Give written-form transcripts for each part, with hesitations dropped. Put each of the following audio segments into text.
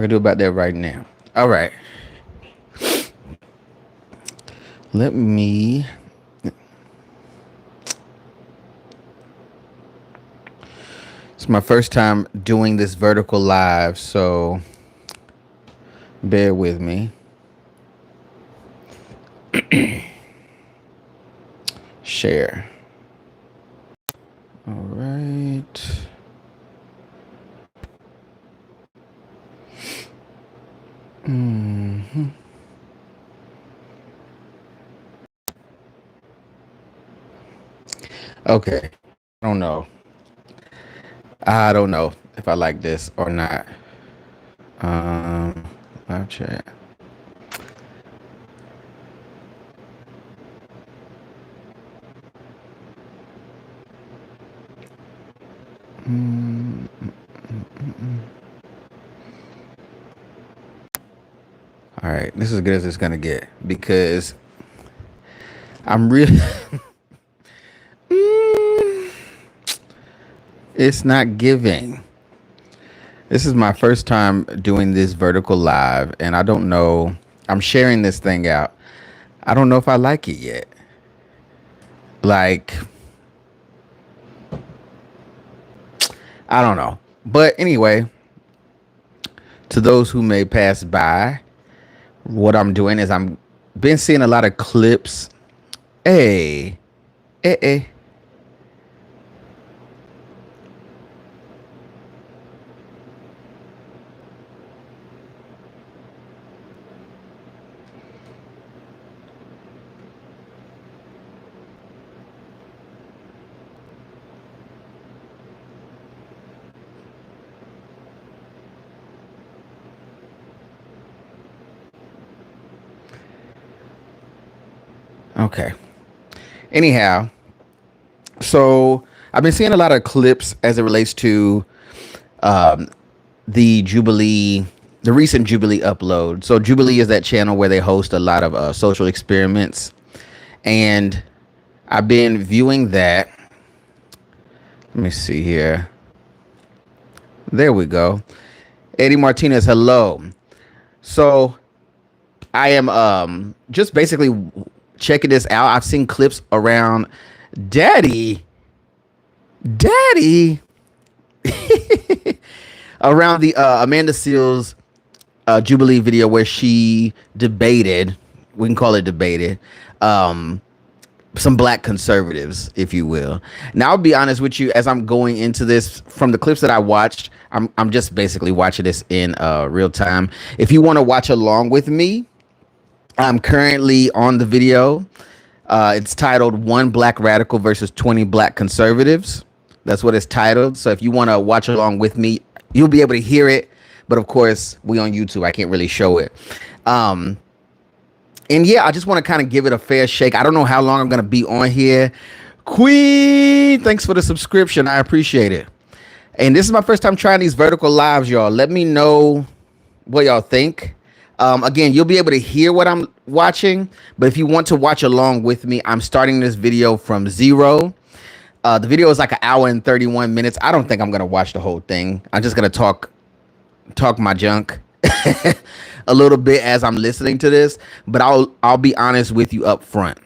We're gonna do about that right now. All right. Let me. It's my first time doing this vertical live, so bear with me. Share. All right. Hmm. Okay. I don't know. I don't know if I like this or not. Um, live chat. Mm, mm, mm, mm. All right, this is as good as it's gonna get because I'm really. Mm, it's not giving. This is my first time doing this vertical live, and I don't know. I'm sharing this thing out. I don't know if I like it yet. Like, I don't know. But anyway, to those who may pass by, what I'm doing is I'm been seeing a lot of clips. Hey, hey. Okay. Anyhow, so I've been seeing a lot of clips as it relates to um, the Jubilee, the recent Jubilee upload. So Jubilee is that channel where they host a lot of social experiments, and I've been viewing that. Let me see here. There we go. Eddie Martinez, hello. So I am just basically checking this out. I've seen clips around Daddy. Daddy. Around the Amanda Seals Jubilee video where she debated, we can call it debated, um, some black conservatives, if you will. Now, I'll be honest with you, as I'm going into this, from the clips that I watched, I'm just basically watching this in real time. If you want to watch along with me, I'm currently on the video. It's titled One Black Radical versus 20 Black Conservatives. That's what it's titled. So if you want to watch along with me, you'll be able to hear it. But of course, we on YouTube. I can't really show it. Um, and yeah, I just want to kind of give it a fair shake. I don't know how long I'm going to be on here. Queen, thanks for the subscription. I appreciate it. And this is my first time trying these vertical lives, y'all. Let me know what y'all think. Again, you'll be able to hear what I'm watching, but if you want to watch along with me, I'm starting this video from zero. The video is like an hour and 31 minutes. I don't think I'm gonna watch the whole thing. I'm just gonna talk my junk a little bit as I'm listening to this. But I'll be honest with you up front.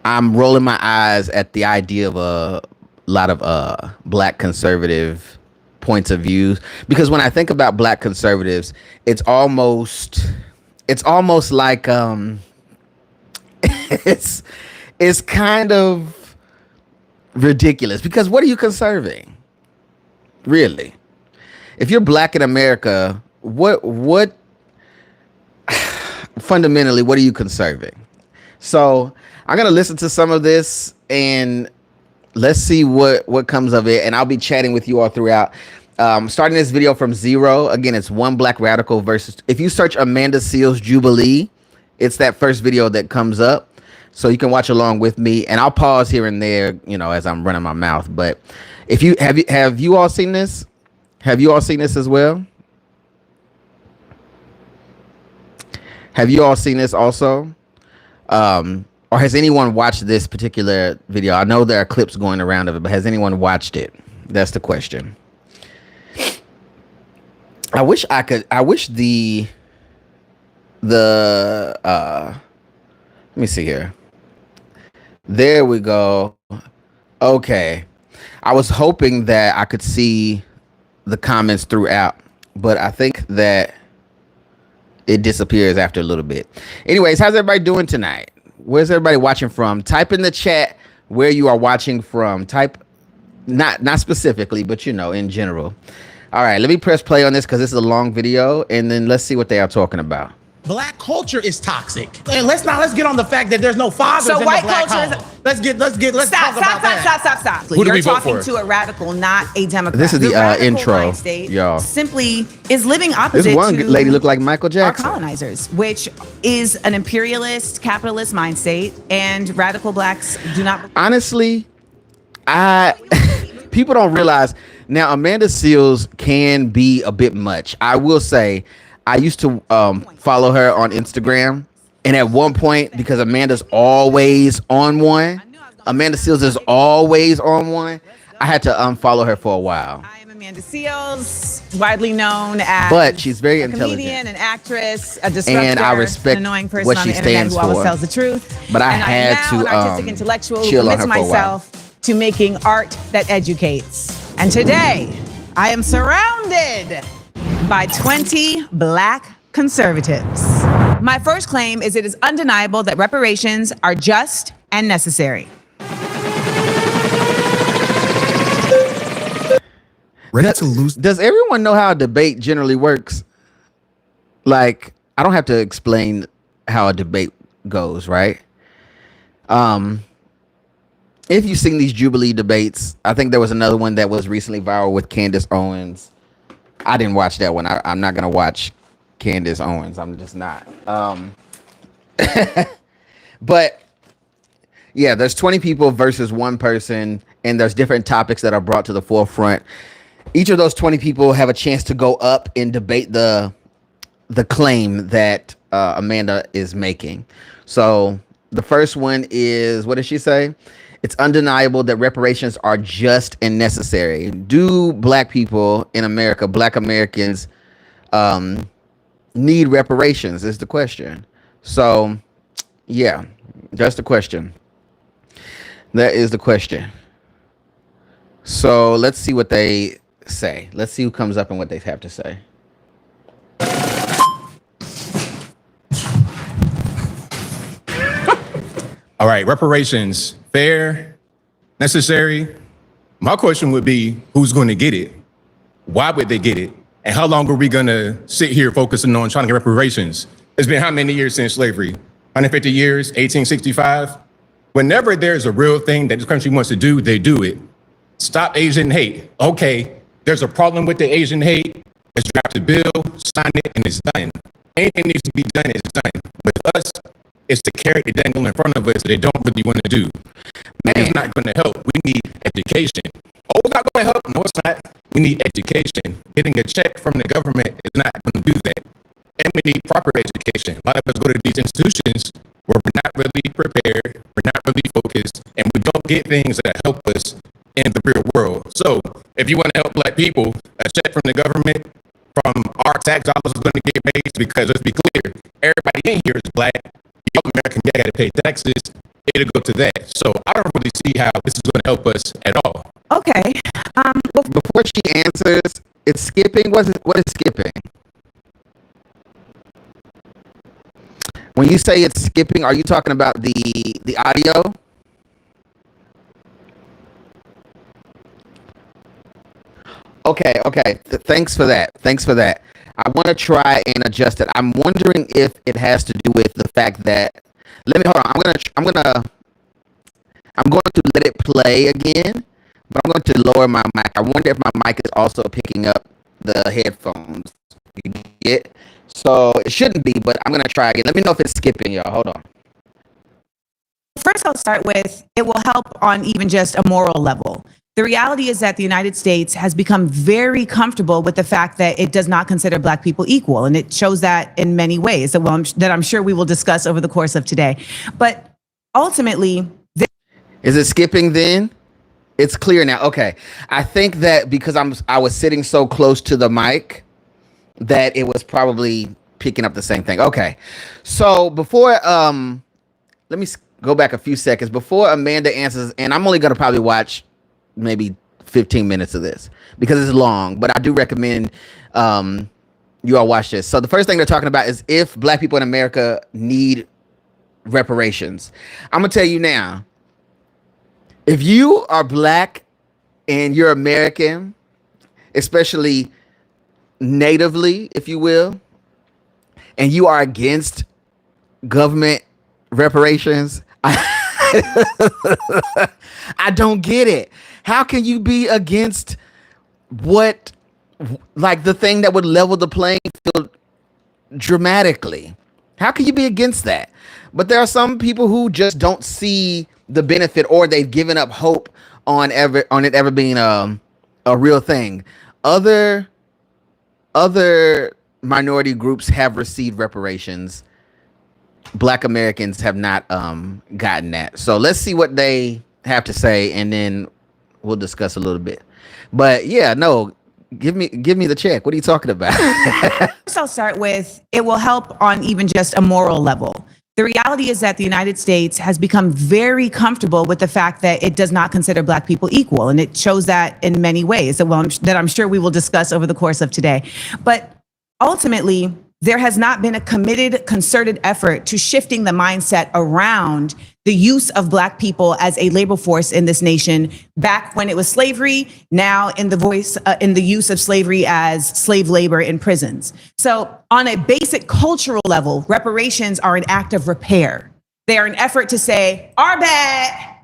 I'm rolling my eyes at the idea of a lot of black conservative points of views, because when I think about black conservatives, it's almost like it's it's kind of ridiculous, because what are you conserving? Really? If you're black in America, what fundamentally, what are you conserving? So I'm gonna listen to some of this and let's see what comes of it, and I'll be chatting with you all throughout. Starting this video from zero. Again, it's One Black Radical versus. If you search Amanda Seals Jubilee, it's that first video that comes up, so you can watch along with me. And I'll pause here and there, as I'm running my mouth. But if you all seen this? Have you all seen this as well? Have you all seen this also? Or has anyone watched this particular video? I know there are clips going around of it, but has anyone watched it? That's the question. I wish I could. I wish the let me see here. There we go. Okay. I was hoping that I could see the comments throughout, but I think that it disappears after a little bit. Anyways, how's everybody doing tonight? Where's everybody watching from? Type in the chat where you are watching from. Type not specifically, but you know, in general. All right, let me press play on this because this is a long video, and then let's see what they are talking about. Black culture is toxic. And let's get on the fact that there's no fathers in the black home. Let's talk about that. Stop. Who do we You're vote talking for? to a radical, not a Democrat. This is the radical intro, mind state y'all. simply is living opposite This one to lady looked like Michael our Jackson. colonizers, which is an imperialist, capitalist mind state, and radical blacks do not. Honestly, people don't realize now Amanda Seales can be a bit much. I will say, I used to follow her on Instagram, and at one point, because Amanda's always on one, Amanda Seales is always on one, I had to unfollow her for a while. I am Amanda Seales, widely known as But she's very a intelligent. comedian, an actress, a disruptor, And I respect an annoying person what on she the internet stands who always for. tells the truth. But I and had I am now to, an artistic intellectual who chill on commits her for a while. myself to making art that educates. And today, I am surrounded by 20 black conservatives. My first claim is it is undeniable that reparations are just and necessary. Ready to lose. Does everyone know how a debate generally works? Like, I don't have to explain how a debate goes, right? If you've seen these Jubilee debates, I think there was another one that was recently viral with Candace Owens. I didn't watch that one. I'm not gonna watch Candace Owens. I'm just not. But yeah, there's 20 people versus one person, and there's different topics that are brought to the forefront. Each of those 20 people have a chance to go up and debate the claim that Amanda is making. So the first one is, what did she say? It's undeniable that reparations are just and necessary. Do black people in America, black Americans, need reparations is the question. So yeah, that's the question. That is the question. So let's see what they say. Let's see who comes up and what they have to say. All right, reparations, fair, necessary. My question would be, who's going to get it? Why would they get it? And how long are we going to sit here focusing on trying to get reparations? It's been how many years since slavery? 150 years, 1865? Whenever there's a real thing that this country wants to do, they do it. Stop Asian hate. Okay, there's a problem with the Asian hate. Let's draft a bill, sign it, and it's done. Anything needs to be done is done. With us, it's the carrot they dangle in front of us that they don't really want to do. Man, it's not going to help. We need education. Oh, it's not going to help. No, it's not. We need education. Getting a check from the government is not going to do that. And we need proper education. A lot of us go to these institutions where we're not really prepared, we're not really focused, and we don't get things that help us in the real world. So if you want to help black people, a check from the government, from our tax dollars is going to get raised, because let's be clear, everybody in here is black. Young American got to pay taxes. It'll go to that. So I don't really see how this is going to help us at all. Okay. Before she answers, it's skipping. What is skipping? When you say it's skipping, are you talking about the audio? Okay. Thanks for that. I want to try and adjust it. I'm wondering if it has to do with the fact that. Let me hold on. I'm going to let it play again, but I'm going to lower my mic. I wonder if my mic is also picking up the headphones. You get? So it shouldn't be, but I'm going to try again. Let me know if it's skipping, y'all. Hold on. First, I'll start with it will help on even just a moral level. The reality is that the United States has become very comfortable with the fact that it does not consider black people equal. And it shows that in many ways that I'm sure we will discuss over the course of today. But ultimately, Is it skipping then? It's clear now. Okay. I think that because I was sitting so close to the mic, that it was probably picking up the same thing. Okay. So before let me go back a few seconds before Amanda answers, and I'm only going to probably watch maybe 15 minutes of this because it's long, but I do recommend you all watch this. So the first thing they're talking about is if Black people in America need reparations. I'm going to tell you now, if you are Black and you're American, especially natively, if you will, and you are against government reparations, I don't get it. How can you be against what, like the thing that would level the playing field dramatically? How can you be against that? But there are some people who just don't see the benefit, or they've given up hope on it ever being a real thing. Other minority groups have received reparations. Black Americans have not gotten that. So let's see what they have to say, and then we'll discuss a little bit. But yeah, no, give me the check. What are you talking about? First, I'll start with it will help on even just a moral level. The reality is that the United States has become very comfortable with the fact that it does not consider Black people equal. And it shows that in many ways that I'm sure we will discuss over the course of today. But ultimately, there has not been a committed, concerted effort to shifting the mindset around the use of Black people as a labor force in this nation back when it was slavery, now in the use of slavery as slave labor in prisons. So on a basic cultural level, reparations are an act of repair. They are an effort to say, our bad,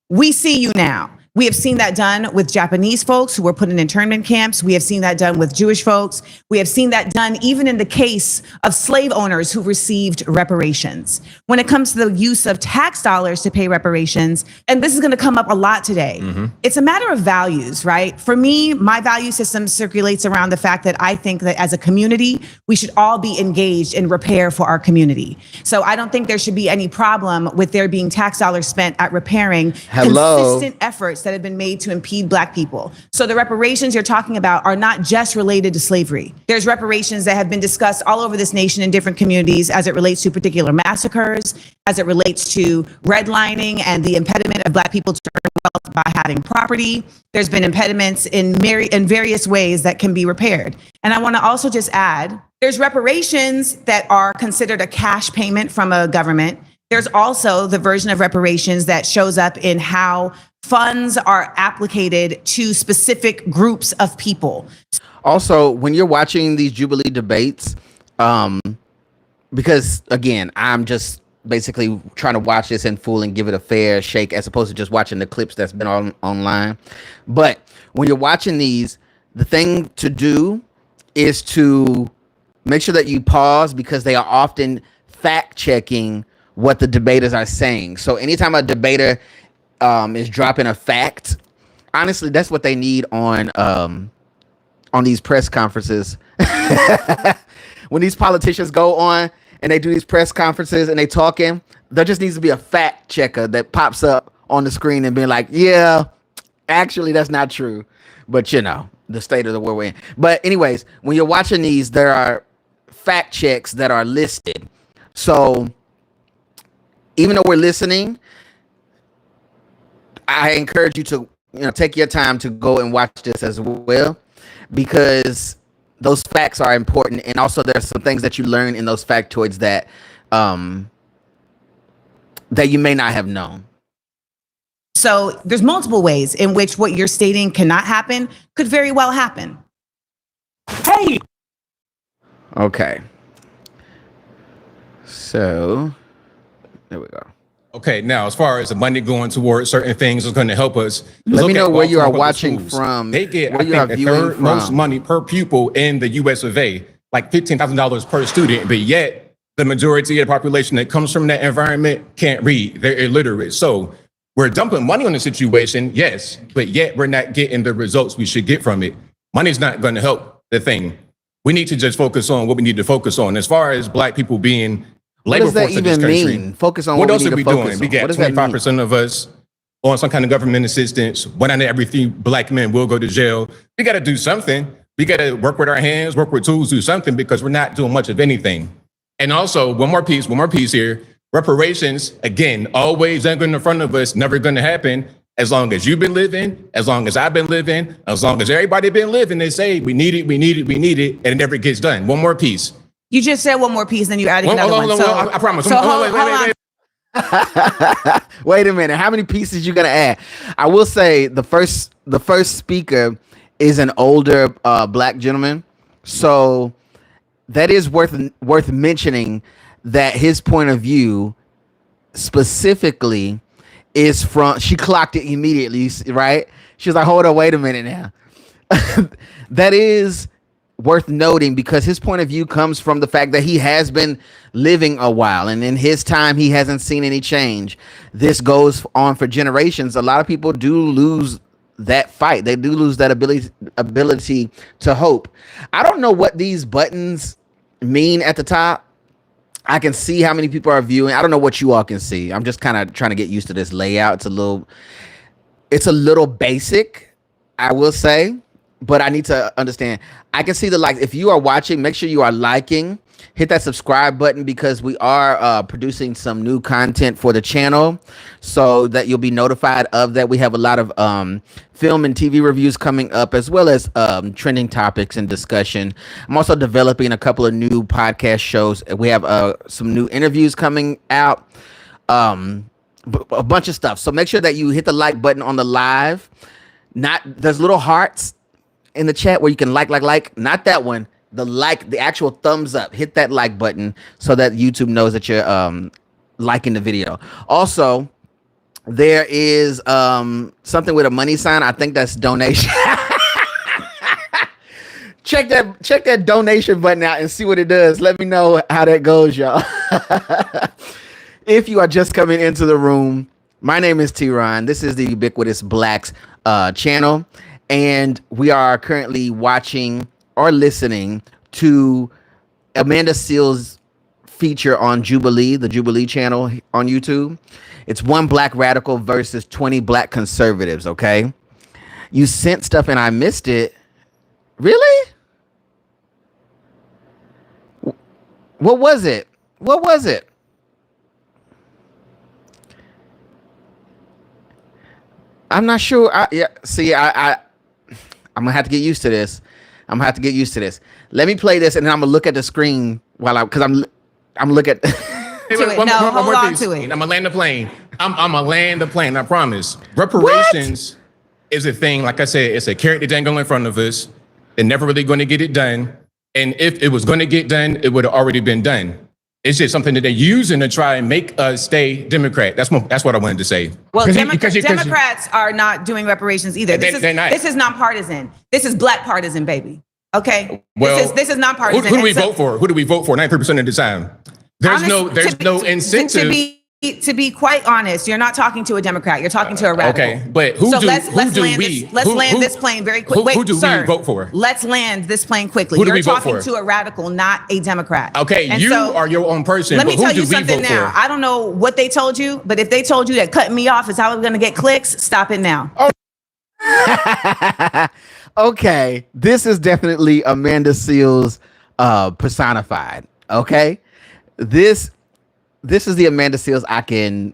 we see you now. We have seen that done with Japanese folks who were put in internment camps. We have seen that done with Jewish folks. We have seen that done even in the case of slave owners who received reparations. When it comes to the use of tax dollars to pay reparations, and this is going to come up a lot today, it's a matter of values, right? For me, my value system circulates around the fact that I think that as a community, we should all be engaged in repair for our community. So I don't think there should be any problem with there being tax dollars spent at repairing consistent efforts that have been made to impede Black people. So the reparations you're talking about are not just related to slavery. There's reparations that have been discussed all over this nation in different communities as it relates to particular massacres, as it relates to redlining and the impediment of Black people to earn wealth by having property. There's been impediments in various ways that can be repaired. And I want to also just add, there's reparations that are considered a cash payment from a government. There's also the version of reparations that shows up in how funds are applicated to specific groups of people. Also, when you're watching these Jubilee debates, because again, I'm just basically trying to watch this in full and give it a fair shake as opposed to just watching the clips that's been online. But when you're watching these, the thing to do is to make sure that you pause, because they are often fact checking what the debaters are saying. So anytime a debater is dropping a fact, honestly, that's what they need on these press conferences. When these politicians go on and they do these press conferences and they talking, there just needs to be a fact checker that pops up on the screen and being like, yeah, actually, that's not true. But you know, the state of the world we're in. But anyways, when you're watching these, there are fact checks that are listed. So even though we're listening, I encourage you to, take your time to go and watch this as well, because those facts are important. And also there's some things that you learn in those factoids that that you may not have known. So there's multiple ways in which what you're stating cannot happen could very well happen. Hey. Okay. So there we go. Okay, now as far as the money going towards certain things is going to help us. Let me know where you are watching from. They get, where I think, the third most money per pupil in the US of A, like $15,000 per student, but yet the majority of the population that comes from that environment can't read. They're illiterate. So we're dumping money on the situation, yes, but yet we're not getting the results we should get from it. Money's not going to help the thing. We need to just focus on what we need to focus on. As far as Black people being labor force in this country, focus on what else are we doing? We got 25% of us on some kind of government assistance. 1 out of every 3 Black men will go to jail. We got to do something. We got to work with our hands, work with tools, do something, because we're not doing much of anything. And also, one more piece here. Reparations, again, always in front of us, never going to happen. As long as you've been living, as long as I've been living, as long as everybody been living, they say we need it, and it never gets done. One more piece. You just said one more piece, then you're adding another one. I promise. So hold on. Wait a minute. How many pieces you gonna add? I will say the first speaker is an older black gentleman, so that is worth mentioning that his point of view specifically is from, she clocked it immediately, right? She was like, hold on, wait a minute now. That is worth noting because his point of view comes from the fact that he has been living a while, and in his time he hasn't seen any change. This goes on for generations. A lot of people do lose that fight. They do lose that ability to hope. I don't know what these buttons mean at the top. I can see how many people are viewing. I don't know what you all can see. I'm just kind of trying to get used to this layout. It's a little basic, I will say, but I need to understand. I can see the likes. If you are watching, make sure you are liking. Hit that subscribe button because we are producing some new content for the channel so that you'll be notified of that. We have a lot of film and TV reviews coming up, as well as trending topics and discussion. I'm also developing a couple of new podcast shows. We have some new interviews coming out, a bunch of stuff. So make sure that you hit the like button on the live. There's little hearts in the chat where you can like, not that one. The actual thumbs up. Hit that like button so that YouTube knows that you're liking the video. Also, there is something with a money sign. I think that's donation. Check that donation button out and see what it does. Let me know how that goes, y'all. If you are just coming into the room, my name is T-Ron. This is the Ubiquitous Blacks channel, and we are currently watching or listening to Amanda Seales' feature on Jubilee, the Jubilee channel on YouTube. It's one black radical versus 20 black conservatives, okay? You sent stuff and I missed it. Really? What was it? I'm not sure. I'm gonna have to get used to this. Let me play this, and then I'm gonna look at the screen while I'm looking at. Hold on to it. I'm gonna land the plane. I'm gonna land the plane. I promise. Reparations is a thing. Like I said, it's a carrot that dangle in front of us. They're never really going to get it done. And if it was going to get done, it would have already been done. It's just something that they're using to try and make us stay Democrat. That's what I wanted to say. Well, Democrats are not doing reparations either. This is nonpartisan. This is black partisan, baby. Okay. Well, this is nonpartisan. Who do we vote for? 93% of the time. There's no incentive. To be quite honest, you're not talking to a Democrat. You're talking to a radical. Okay, but let's land this plane very quickly. Who do we vote for? Let's land this plane quickly. Who do we You're vote for? talking to a radical, not a Democrat. Okay, and you are your own person. Let me tell you something now. I don't know what they told you, but if they told you that cutting me off is how we're going to get clicks, stop it now. Okay, this is definitely Amanda Seales personified. Okay, this is the Amanda Seales I can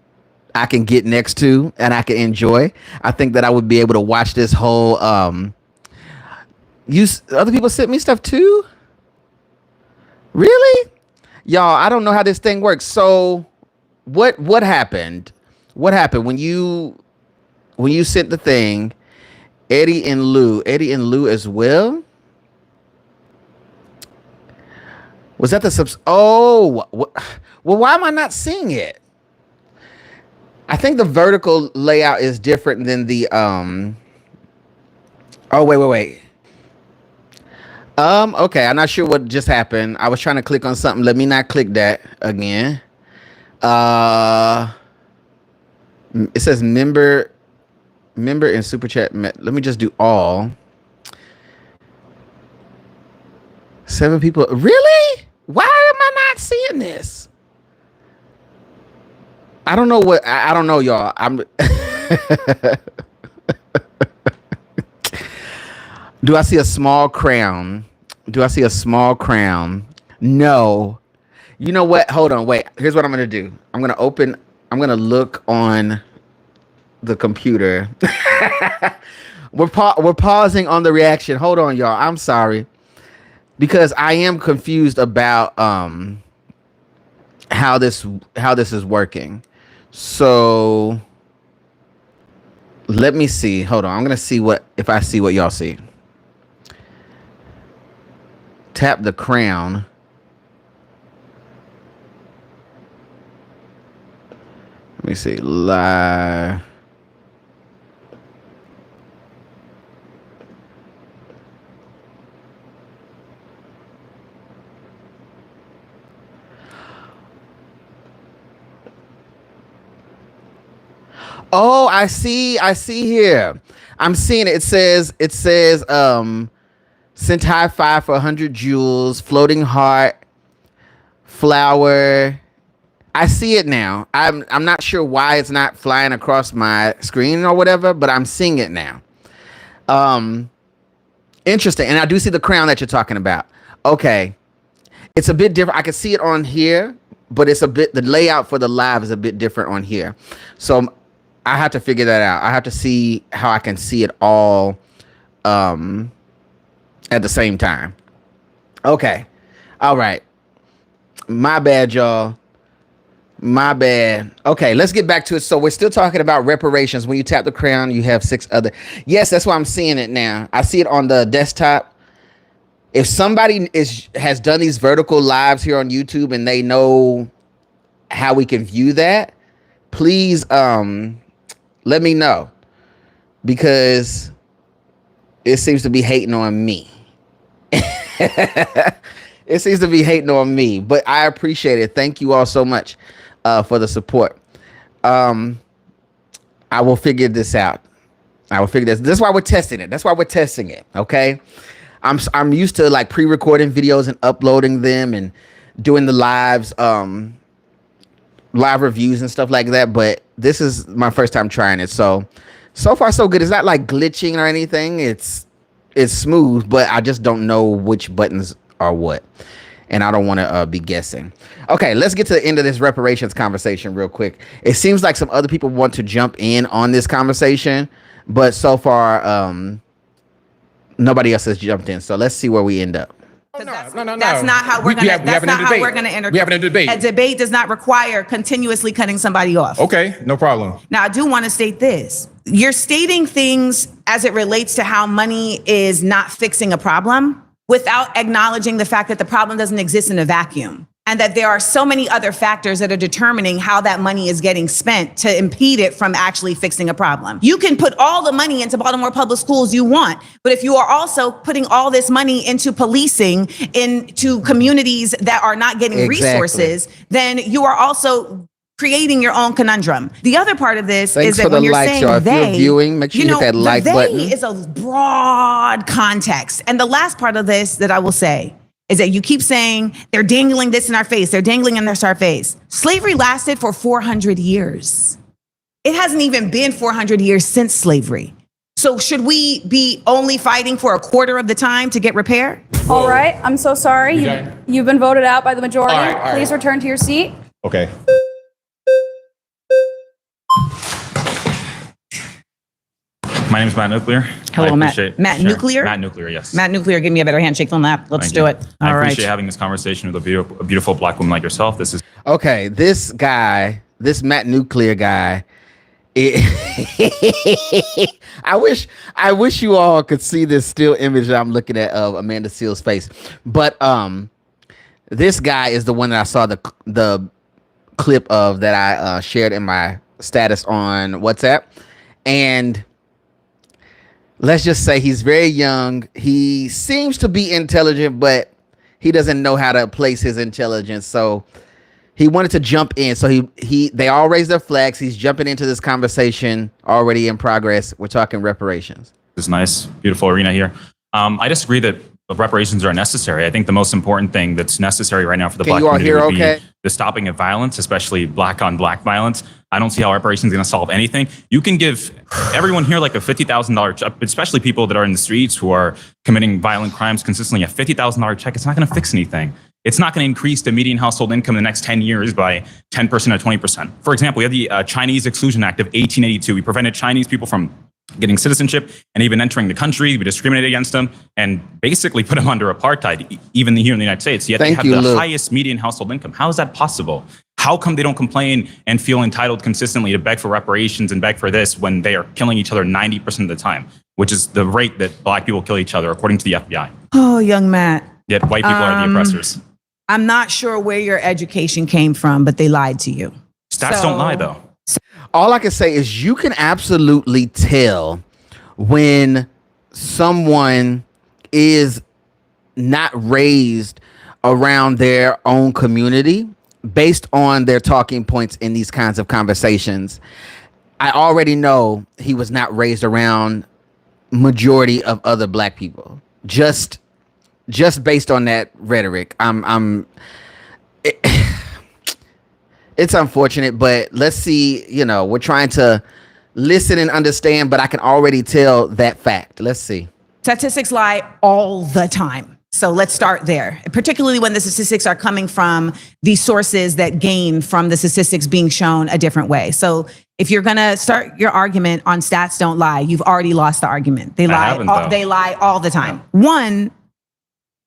get next to and I can enjoy. I think that I would be able to watch this whole. Other people sent me stuff too. Really, y'all? I don't know how this thing works. So, what happened? What happened when you sent the thing? Eddie and Lou as well. Was that the subs? Oh, well, why am I not seeing it? I think the vertical layout is different than the Oh, wait. Okay, I'm not sure what just happened. I was trying to click on something. Let me not click that again. It says member and super chat. Let me just do all. 7 people. Really? Why am I not seeing this? I don't know what. I don't know, y'all. Do I see a small crown? Do I see a small crown? No. You know what? Hold on. Wait. Here's what I'm going to do. I'm going to look on the computer. We're pausing on the reaction. Hold on, y'all. I'm sorry. Because I am confused about how this is working. So let me see. Hold on. I'm going to see if I see what y'all see. Tap the crown. Let me see. Live. Oh, I see here. I'm seeing it. It says sent high five for 100 jewels, floating heart, flower. I see it now. I'm not sure why it's not flying across my screen or whatever, but I'm seeing it now. Interesting. And I do see the crown that you're talking about. Okay. It's a bit different. I can see it on here, but the layout for the live is a bit different on here. So I have to figure that out. I have to see how I can see it all at the same time. Okay. All right. My bad, y'all. My bad. Okay, let's get back to it. So we're still talking about reparations. When you tap the crown, you have 6 other. Yes, that's why I'm seeing it now. I see it on the desktop. If somebody has done these vertical lives here on YouTube and they know how we can view that, please let me know, because it seems to be hating on me. It seems to be hating on me, but I appreciate it. Thank you all so much for the support. I will figure this out. I will figure this. That's why we're testing it. That's why we're testing it. Okay. I'm used to like pre-recording videos and uploading them and doing the lives, live reviews and stuff like that. But this is my first time trying it. So far so good. It's not like glitching or anything. It's smooth, but I just don't know which buttons are what. And I don't want to be guessing. Okay, let's get to the end of this reparations conversation real quick. It seems like some other people want to jump in on this conversation, but so far, nobody else has jumped in. So let's see where we end up. No. That's not how we're gonna. That's not how we're gonna enter. We having a debate. A debate does not require continuously cutting somebody off. Okay, no problem. Now, I do want to state this. You're stating things as it relates to how money is not fixing a problem without acknowledging the fact that the problem doesn't exist in a vacuum, and that there are so many other factors that are determining how that money is getting spent to impede it from actually fixing a problem. You can put all the money into Baltimore public schools you want, but if you are also putting all this money into policing, into communities that are not getting resources, then you are also creating your own conundrum. The other part of this is that when you're saying if you're viewing, make sure you hit that like button. They is a broad context. And the last part of this that I will say is that you keep saying they're dangling this in our face. They're dangling in our face. Slavery lasted for 400 years. It hasn't even been 400 years since slavery. So should we be only fighting for a quarter of the time to get repair? All right. I'm so sorry. You've been voted out by the majority. All right. Please return to your seat. Okay. My name is Matt Nuclear. Hello, Matt. Matt Nuclear? Matt Nuclear, yes. Matt Nuclear, give me a better handshake than that. Let's Thank do you. it. I All right. appreciate having this conversation with a beautiful black woman like yourself. This is Okay, this guy, this Matt Nuclear guy, I wish you all could see this still image that I'm looking at of Amanda Seales' face. But this guy is the one that I saw the clip of that I shared in my status on WhatsApp. And let's just say he's very young. He seems to be intelligent, but he doesn't know how to place his intelligence. So he wanted to jump in. So they all raised their flags. He's jumping into this conversation already in progress. We're talking reparations. this nice, beautiful arena here. I disagree that reparations are necessary. I think the most important thing that's necessary right now for the Black you all community hear would okay? be the stopping of violence, especially Black on Black violence. I don't see how reparations is going to solve anything. You can give everyone here like a $50,000, especially people that are in the streets who are committing violent crimes consistently, a $50,000 check. It's not going to fix anything. It's not going to increase the median household income in the next 10 years by 10% or 20%. For example, we have the Chinese Exclusion Act of 1882. We prevented Chinese people from getting citizenship and even entering the country. We discriminated against them and basically put them under apartheid, even here in the United States. Yet they have the highest median household income. How is that possible? How come they don't complain and feel entitled consistently to beg for reparations and beg for this when they are killing each other 90% of the time, which is the rate that Black people kill each other, according to the FBI? Oh, young Matt. Yet white people are the oppressors. I'm not sure where your education came from, but they lied to you. Stats don't lie, though. All I can say is you can absolutely tell when someone is not raised around their own community based on their talking points in these kinds of conversations. I already know he was not raised around majority of other Black people. Just based on that rhetoric. It's unfortunate, but let's see, we're trying to listen and understand, but I can already tell that fact. Let's see. Statistics lie all the time. So let's start there, particularly when the statistics are coming from the sources that gain from the statistics being shown a different way. So if you're going to start your argument on stats don't lie, you've already lost the argument. They lie all the time. One,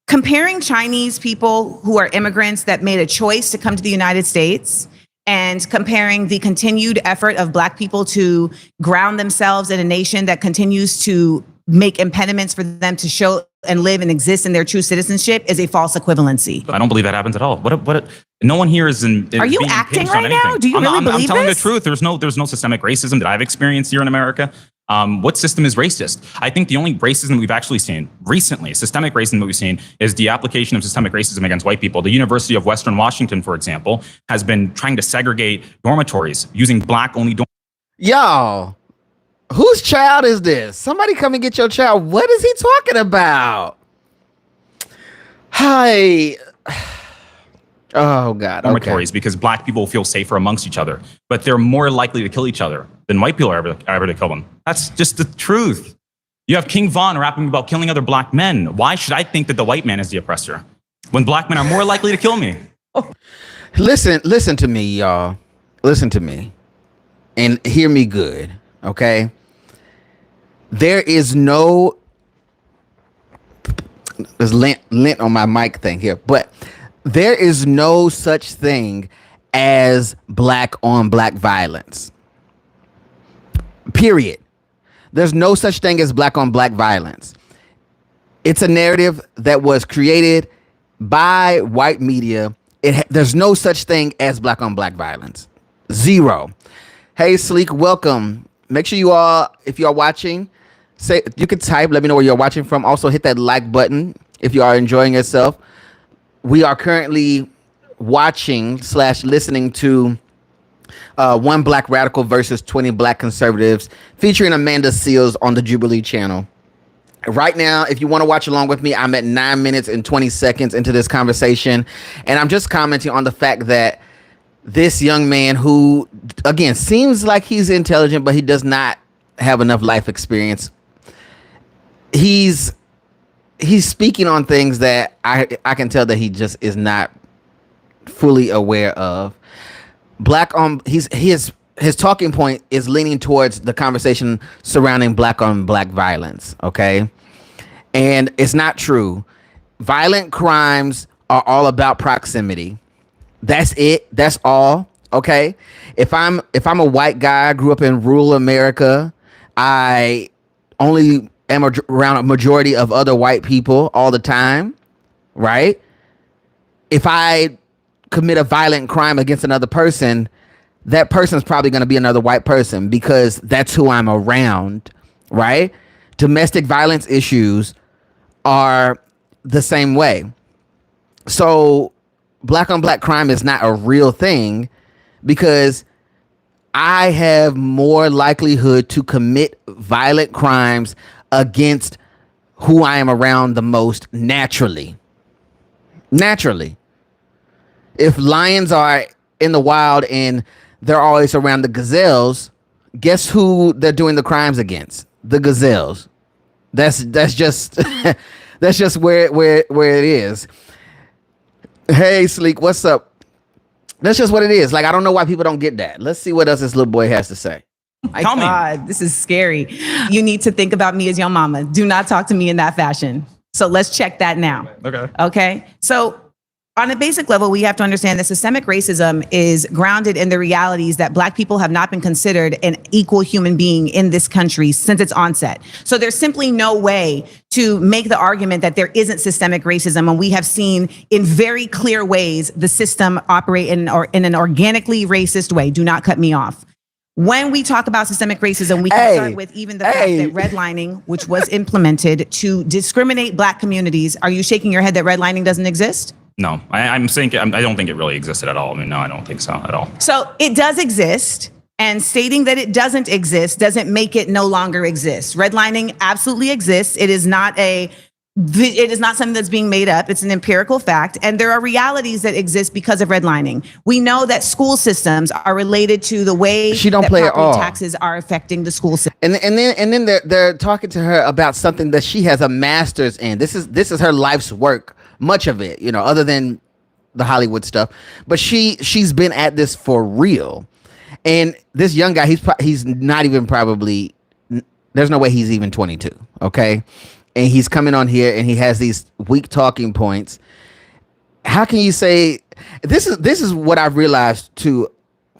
comparing Chinese people who are immigrants that made a choice to come to the United States and comparing the continued effort of Black people to ground themselves in a nation that continues to make impediments for them to show and live and exist in their true citizenship is a false equivalency. I don't believe that happens at all. No one here is in. Are you acting right now? Do you really believe I'm telling this? the truth. There's no systemic racism that I've experienced here in America. What system is racist? I think the only racism we've actually seen recently, systemic racism that we've seen, is the application of systemic racism against white people. The University of Western Washington, for example, has been trying to segregate dormitories using Black-only dormitories. Y'all, whose child is this? Somebody come and get your child. What is he talking about? Hi. Oh, God. Dormitories, because Black people feel safer amongst each other, but they're more likely to kill each other than white people are ever to kill them. That's just the truth. You have King Von rapping about killing other Black men. Why should I think that the white man is the oppressor when Black men are more likely to kill me? Listen to me, y'all. Listen to me and hear me good, okay? There's lint on my mic thing here, but there is no such thing as Black on Black violence. Period. There's no such thing as Black on Black violence. It's a narrative that was created by white media. There's no such thing as Black on Black violence. Zero. Hey, Sleek, welcome. Make sure you all, if you are watching, you can type, let me know where you're watching from. Also hit that like button if you are enjoying yourself. We are currently watching/listening to One Black Radical versus 20 Black Conservatives featuring Amanda Seales on the Jubilee channel. Right now, if you want to watch along with me, I'm at 9 minutes and 20 seconds into this conversation. And I'm just commenting on the fact that this young man who, again, seems like he's intelligent, but he does not have enough life experience. He's speaking on things that I can tell that he just is not fully aware of. His talking point is leaning towards the conversation surrounding Black on Black violence, okay? And it's not true. Violent crimes are all about proximity. That's it. That's all, okay? If I'm a white guy, grew up in rural America, I only am around a majority of other white people all the time, right? If I commit a violent crime against another person, that person is probably going to be another white person because that's who I'm around, right? Domestic violence issues are the same way. So Black on Black crime is not a real thing because I have more likelihood to commit violent crimes against who I am around the most naturally. Naturally. If lions are in the wild and they're always around the gazelles, guess who they're doing the crimes against? The gazelles. That's just that's just where it is. Hey, Sleek, what's up? That's just what it is. Like, I don't know why people don't get that. Let's see what else this little boy has to say. My God, this is scary. You need to think about me as your mama. Do not talk to me in that fashion. So let's check that now. Okay. So on a basic level, we have to understand that systemic racism is grounded in the realities that Black people have not been considered an equal human being in this country since its onset. So there's simply no way to make the argument that there isn't systemic racism when we have seen in very clear ways the system operate in an organically racist way. Do not cut me off. When we talk about systemic racism, we can start with even the fact that redlining, which was implemented to discriminate Black communities. Are you shaking your head that redlining doesn't exist? No, I'm saying I don't think it really existed at all. I mean, no, I don't think so at all. So it does exist, and stating that it doesn't exist doesn't make it no longer exist. Redlining absolutely exists. It is not something that's being made up. It's an empirical fact, and there are realities that exist because of redlining. We know that school systems are related to the way that property taxes are affecting the school system. And then they're talking to her about something that she has a master's in. This is her life's work. Much of it, other than the Hollywood stuff, but she's been at this for real. And this young guy, he's not even probably, there's no way he's even 22. Okay. And he's coming on here and he has these weak talking points. How can you say this is what I've realized too,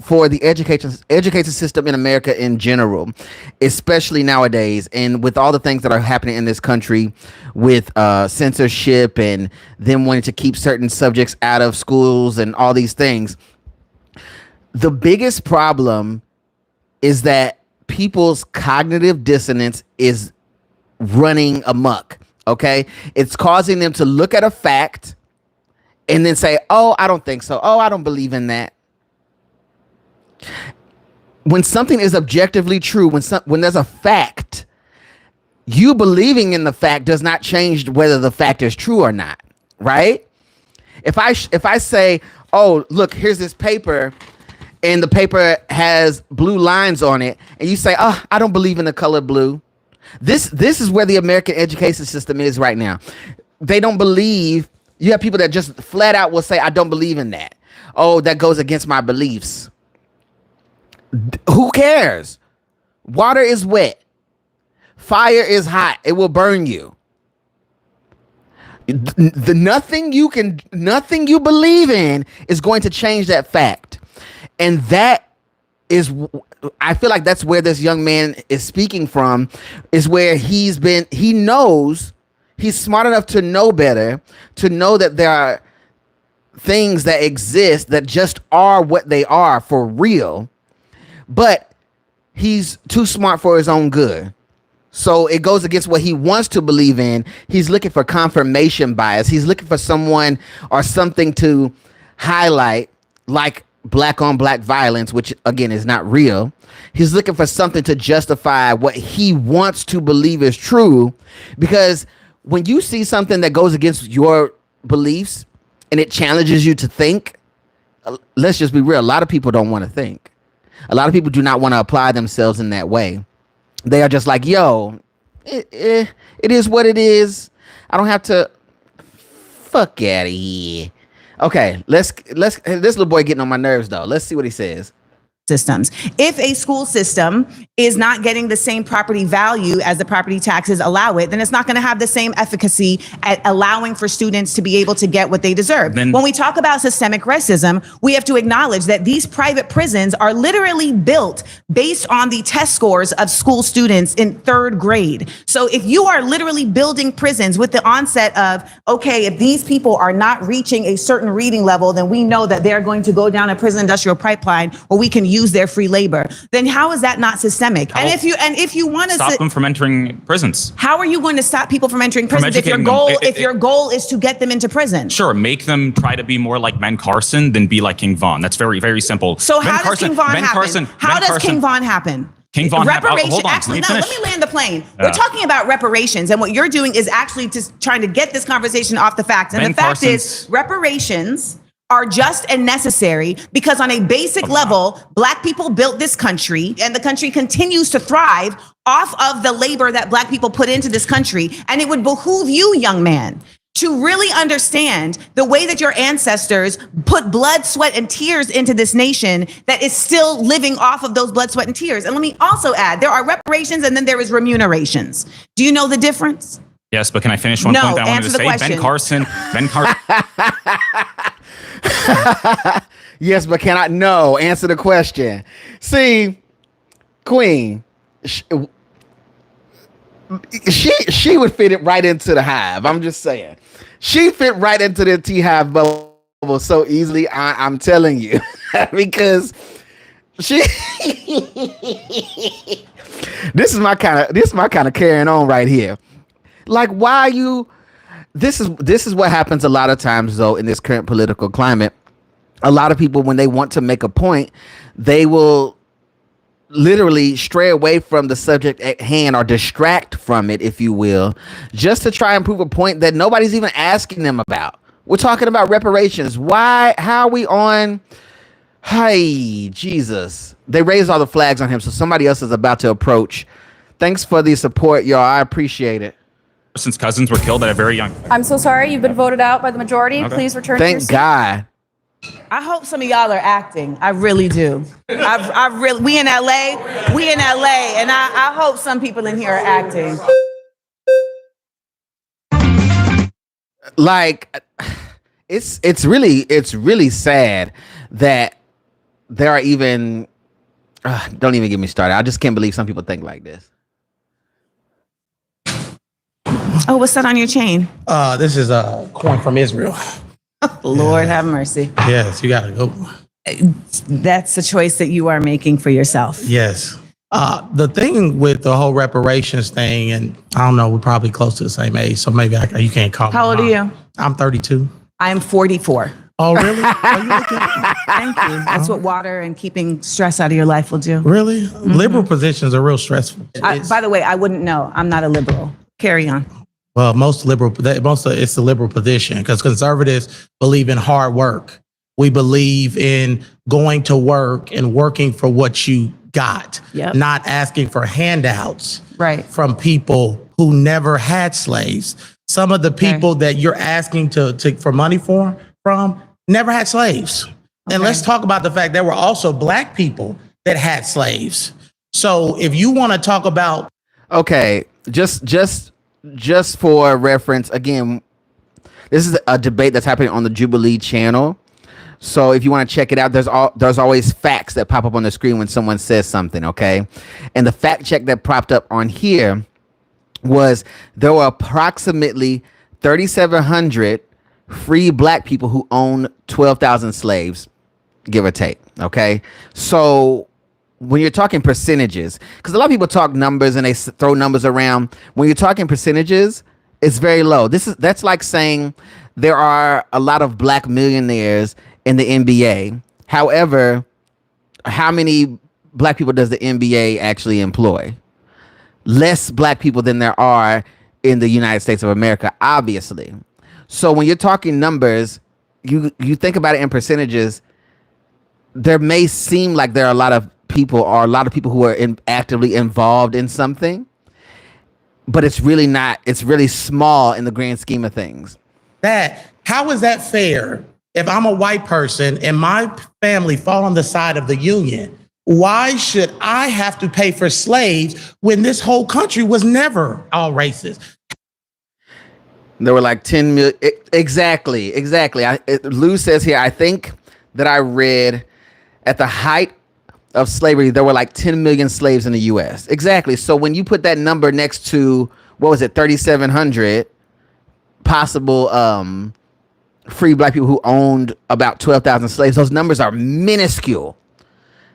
for the education system in America in general, especially nowadays, and with all the things that are happening in this country with censorship and them wanting to keep certain subjects out of schools and all these things. The biggest problem is that people's cognitive dissonance is running amok. Okay. It's causing them to look at a fact and then say, oh, I don't think so. Oh, I don't believe in that. When something is objectively true, when there's a fact, you believing in the fact does not change whether the fact is true or not, right? If I say, oh, look, here's this paper and the paper has blue lines on it, and you say, oh, I don't believe in the color blue. This is where the American education system is right now. They don't believe. You have people that just flat out will say, I don't believe in that. Oh, that goes against my beliefs. Who cares? Water is wet. Fire is hot. It will burn you. Nothing you believe in is going to change that fact. And that is, I feel like that's where this young man is speaking from, is where he knows, he's smart enough to know better, to know that there are things that exist that just are what they are for real. But he's too smart for his own good. So it goes against what he wants to believe in. He's looking for confirmation bias. He's looking for someone or something to highlight, like Black on Black violence, which again is not real. He's looking for something to justify what he wants to believe is true. Because when you see something that goes against your beliefs and it challenges you to think, let's just be real. A lot of people don't want to think. A lot of people do not want to apply themselves in that way. They are just like, yo, it is what it is. I don't have to. Fuck out of here. Okay, let's this little boy getting on my nerves though. Let's see what he says. Systems. If a school system is not getting the same property value as the property taxes allow it, then it's not going to have the same efficacy at allowing for students to be able to get what they deserve. When we talk about systemic racism, we have to acknowledge that these private prisons are literally built based on the test scores of school students in third grade. So if you are literally building prisons with the onset of, okay, if these people are not reaching a certain reading level, then we know that they're going to go down a prison industrial pipeline where we can use their free labor, then how is that not systemic? And if you want to stop them from entering prisons, how are you going to stop people from entering prisons if your goal is to get them into prison? Sure, make them try to be more like Ben Carson than be like King Von. That's very, very simple. So how does King Von happen? How does King Von happen? King Von reparations. Hold on, Actually, no, finish. let me land the plane. We're talking about reparations, and what you're doing is actually just trying to get this conversation off the facts. And Ben the fact is, Carson's- reparations are just and necessary because on a basic level, Black people built this country, and the country continues to thrive off of the labor that Black people put into this country. And it would behoove you, young man, to really understand the way that your ancestors put blood, sweat, and tears into this nation that is still living off of those blood, sweat, and tears. And let me also add, there are reparations and then there is remunerations. Do you know the difference? Yes, but can I finish one No, point that I wanted to answer the say? question. Ben Carson. Yes, but can I? No, answer the question. See, Queen, she would fit it right into the hive. I'm just saying. She fit right into the T hive bubble so easily. I'm telling you. Because she this is my kind of carrying on right here. Like, why you this is what happens a lot of times though in this current political climate. A lot of people, when they want to make a point, they will literally stray away from the subject at hand or distract from it, if you will, just to try and prove a point that nobody's even asking them about. We're talking about reparations. Why? How are we on? Hey, Jesus. They raised all the flags on him, so somebody else is about to approach. Thanks for the support, y'all. I appreciate it. Carson's cousins were killed at a very young. I'm so sorry. You've been voted out by the majority. Okay. Please return to your Thank seat. God. I hope some of y'all are acting. I really do. I really, we in LA, and I hope some people in here are acting. Like, it's really sad that there are even don't even get me started. I just can't believe some people think like this. Oh, what's that on your chain? This is a coin from Israel. Lord have mercy. Yes, you gotta go. That's a choice that you are making for yourself. Yes. The thing with the whole reparations thing, and I don't know, we're probably close to the same age, so maybe you can't call me. How old are you? I'm 32. I'm 44. Oh, really? Are you looking? Thank you. That's what water and keeping stress out of your life will do. Really? Liberal positions are real stressful. By the way, I wouldn't know. I'm not a liberal. Carry on. Well, it's the liberal position because conservatives believe in hard work. We believe in going to work and working for what you got, Yep. not asking for handouts Right. from people who never had slaves. Some of the people that you're asking for money from never had slaves. And let's talk about the fact there were also Black people that had slaves. So if you want to talk about, Okay, just for reference, again, this is a debate that's happening on the Jubilee channel. So if you want to check it out, there's always facts that pop up on the screen when someone says something, okay? And the fact check that popped up on here was there were approximately 3,700 free Black people who owned 12,000 slaves, give or take, okay? So when you're talking percentages, because a lot of people talk numbers and they throw numbers around. When you're talking percentages, it's very low. That's like saying there are a lot of Black millionaires in the NBA. However, how many Black people does the NBA actually employ? Less Black people than there are in the United States of America, obviously. So when you're talking numbers, you think about it in percentages, there may seem like there are a lot of people who are actively involved in something, but it's really not. It's really small in the grand scheme of things. how is that fair? If I'm a white person and my family fall on the side of the Union, why should I have to pay for slaves when this whole country was never all racist? There were like 10 million. Exactly. Lou says here, I think that I read at the height of slavery, there were like 10 million slaves in the U.S. Exactly. So when you put that number next to, 3,700 possible free Black people who owned about 12,000 slaves, those numbers are minuscule.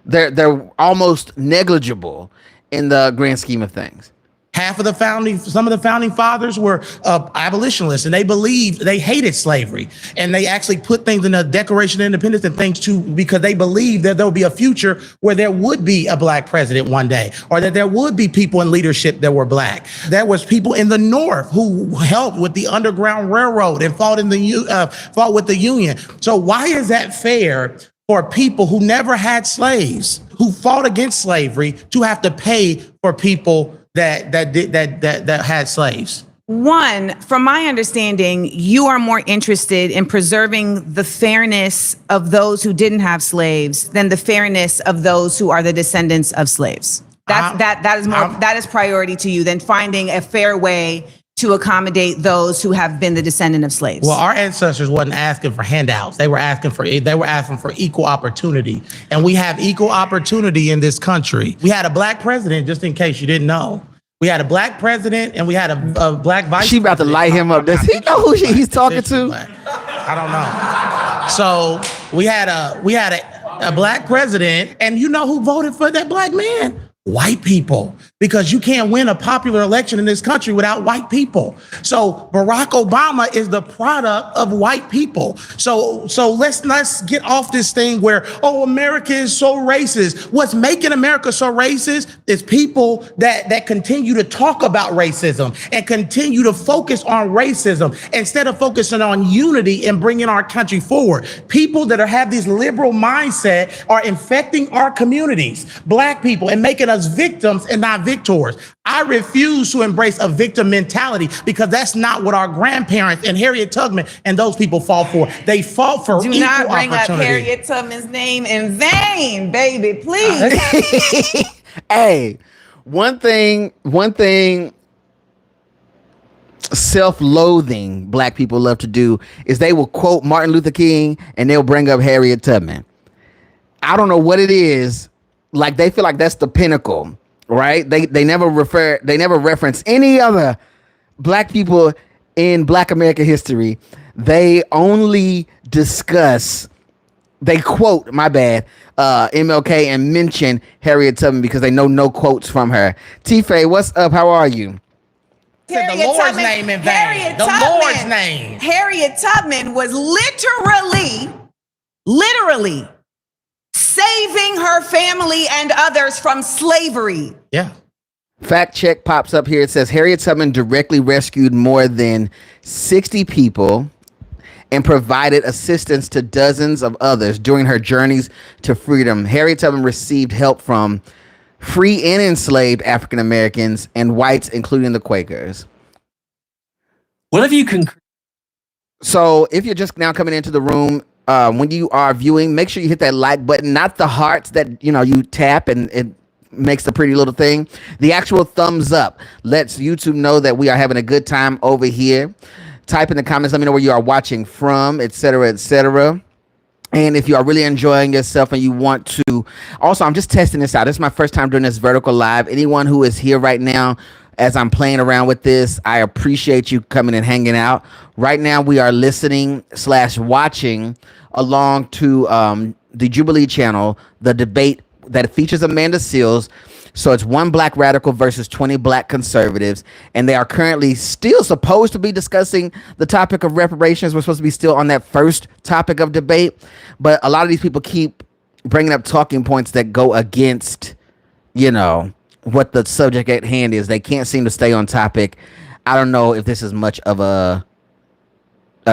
They're almost negligible in the grand scheme of things. Some of the founding fathers were abolitionists, and they hated slavery, and they actually put things in the Declaration of Independence and things too, because they believed that there would be a future where there would be a black president one day, or that there would be people in leadership that were black. There was people in the North who helped with the Underground Railroad and fought with the Union. So why is that fair for people who never had slaves, who fought against slavery, to have to pay for people that had slaves? One, from my understanding, you are more interested in preserving the fairness of those who didn't have slaves than the fairness of those who are the descendants of slaves. That is priority to you than finding a fair way to accommodate those who have been the descendant of slaves. Well, our ancestors wasn't asking for handouts. They were asking for equal opportunity. And we have equal opportunity in this country. We had a black president, just in case you didn't know. We had a black president and we had a black vice president. She about to light him up. Does he know who he's talking to? I don't know. So we had a black president, and you know who voted for that black man? White people, because you can't win a popular election in this country without white people. So Barack Obama is the product of white people. So let's get off this thing where, oh, America is so racist. What's making America so racist is people that continue to talk about racism and continue to focus on racism instead of focusing on unity and bringing our country forward. People that have these liberal mindset are infecting our communities, black people, and making us victims and not victors. I refuse to embrace a victim mentality, because that's not what our grandparents and Harriet Tubman and those people fought for. They fought for equal opportunity. Do not bring up Harriet Tubman's name in vain, baby, please. Hey, one thing self-loathing black people love to do is they will quote Martin Luther King and they'll bring up Harriet Tubman. I don't know what it is. Like, they feel like that's the pinnacle, right? They never reference any other black people in Black American history. They only quote MLK and mention Harriet Tubman because they know no quotes from her. T-Faye, what's up? How are you? Said the Lord's name in vain. Lord's name. Harriet Tubman was literally saving her family and others from slavery. Yeah. Fact check pops up here. It says Harriet Tubman directly rescued more than 60 people and provided assistance to dozens of others during her journeys to freedom. Harriet Tubman received help from free and enslaved African Americans and whites, including the Quakers. What have you So if you're just now coming into the room, when you are viewing, make sure you hit that like button, not the hearts that you tap and it makes the pretty little thing. The actual thumbs up lets YouTube know that we are having a good time over here. Type in the comments, let me know where you are watching from, etc., etc. And if you are really enjoying yourself and you want to, also, I'm just testing this out. This is my first time doing this vertical live. Anyone who is here right now, as I'm playing around with this, I appreciate you coming and hanging out. Right now, we are listening/watching along to the Jubilee channel, the debate that features Amanda Seales. So it's one black radical versus 20 black conservatives. And they are currently still supposed to be discussing the topic of reparations. We're supposed to be still on that first topic of debate. But a lot of these people keep bringing up talking points that go against, what the subject at hand is. They can't seem to stay on topic. I don't know if this is much of a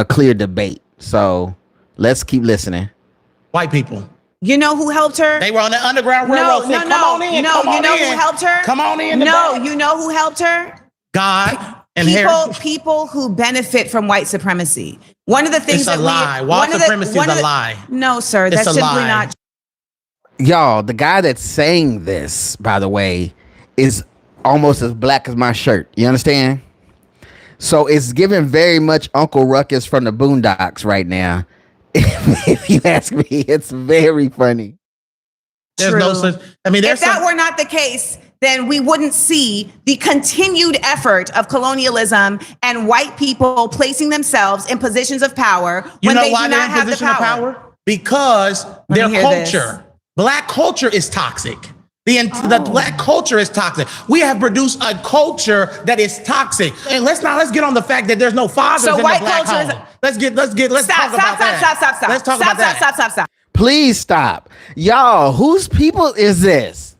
clear debate. So let's keep listening. White people. You know who helped her? They were on the Underground Railroad. No. You know who helped her? Come on in. You know who helped her? God and people who benefit from white supremacy. One of the things it's a lie. White supremacy is a lie. No, sir, that's simply not. Y'all, the guy that's saying this, by the way, is almost as black as my shirt. You understand? So it's giving very much Uncle Ruckus from the Boondocks right now. If you ask me, it's very funny. There's no such. If that were not the case, then we wouldn't see the continued effort of colonialism and white people placing themselves in positions of power when they do not have the power. Because their culture, black culture, is toxic. The black culture is toxic. We have produced a culture that is toxic. And let's get on the fact that there's no fathers in the black home. Let's talk about that. Let's talk about that. Stop. Please stop. Y'all, whose people is this?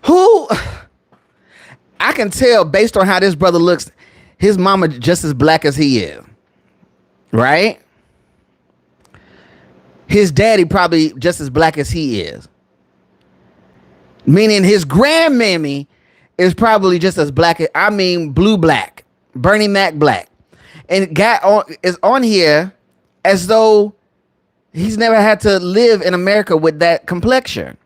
Who? I can tell based on how this brother looks, his mama just as black as he is. Right? His daddy probably just as black as he is. Meaning his grandmammy is probably just as black. Blue black, Bernie Mac black. And guy is on here as though he's never had to live in America with that complexion.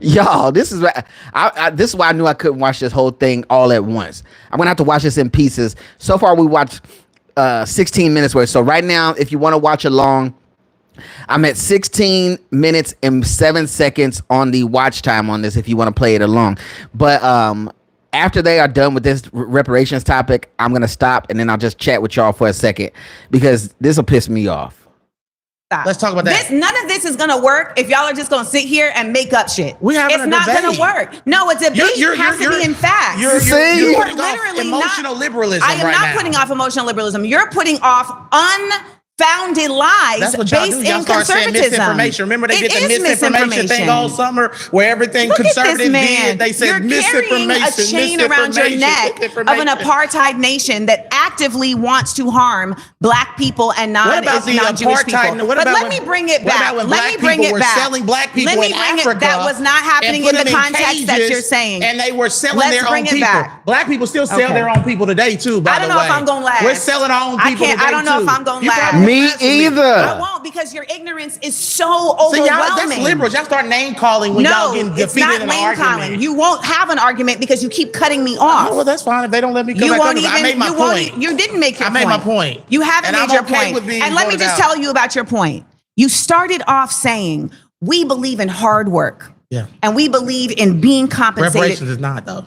Y'all, this is why I knew I couldn't watch this whole thing all at once. I'm gonna have to watch this in pieces. So far, we watched 16 minutes worth. So right now, if you want to watch along, I'm at 16 minutes and 7 seconds on the watch time on this if you want to play it along. But after they are done with this reparations topic, I'm going to stop and then I'll just chat with y'all for a second because this will piss me off. Stop. Let's talk about that. None of this is going to work if y'all are just going to sit here and make up shit. It's not going to work. No, a debate has to be in facts. You're You are putting off literally emotional liberalism I am right not now. putting off emotional liberalism. You're putting off unfounded lies That's what y'all based do. Y'all in start saying conservatism. misinformation. Remember they It get the is misinformation thing all summer where everything Look at conservative this man. did. They said You're carrying a misinformation. chain around your neck of an apartheid nation that actively wants to harm black people and What about the non-Jewish people. apartheid? But let me bring it back. What about when Let black me bring people it were back. selling black people Let me in bring Africa it. That was not happening and in put the them context that cages, you're saying. And they were selling Let's their own bring it people. back. Black people still sell Okay. their own people today too. By I don't the know way, if I'm gonna last. We're selling our own people today I don't know too. if I'm gonna You last. probably Me last with either. I won't because your ignorance is so See, y'all, overwhelming. that's liberals. Y'all start name calling when y'all No, getting it's defeated not in an name argument. calling. You won't have an argument because you keep cutting me off. Oh, well, that's fine if they don't let me come You back won't up. even. I made my you won't. point. You didn't make your I point. made my point. You haven't And made I'm your okay point. with being And let me voted just out. tell you about your point. You started off saying we believe in hard work. Yeah. And we believe in being compensated. Reparations is not though.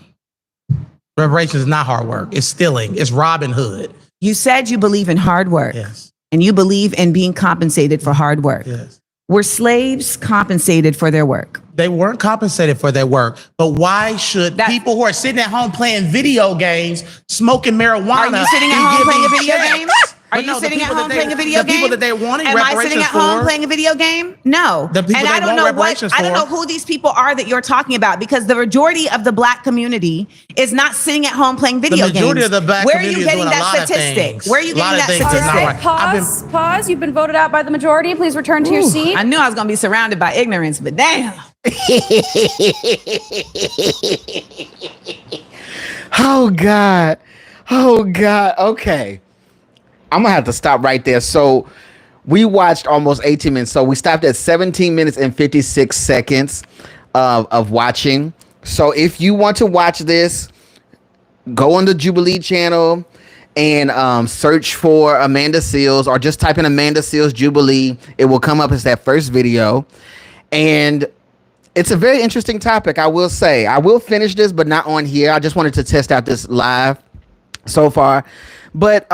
Reparations is not hard work. It's stealing. It's Robin Hood. You said you believe in hard work. Yes. And you believe in being compensated for hard work. Yes. Were slaves compensated for their work? They weren't compensated for their work. But why should That- people who are sitting at home playing video games, smoking marijuana, Are you sitting at be home giving playing a video checks? game? Are But you no, the sitting at people that home they- playing a video the game? people that they're wanting Am I reparations sitting at home for- playing a video game? No. The people and that I don't want know reparations I don't for- know who these people are that you're talking about because the majority of the black community is not sitting at home playing video games. majority of the black Where are you community is getting doing a that lot of statistic? things. Where are you A lot getting of that things are not statistic? right. I've Pause. Pause. You've been voted out by the majority. Please return to your seat. I knew I was going to be surrounded by ignorance, but damn. Oh God. Oh God. Okay. I'm gonna have to stop right there. So we watched almost 18 minutes. So we stopped at 17 minutes and 56 seconds of watching. So if you want to watch this, go on the Jubilee channel and search for Amanda Seales or just type in Amanda Seales Jubilee. It will come up as that first video. And it's a very interesting topic, I will say. I will finish this, but not on here. I just wanted to test out this live so far. But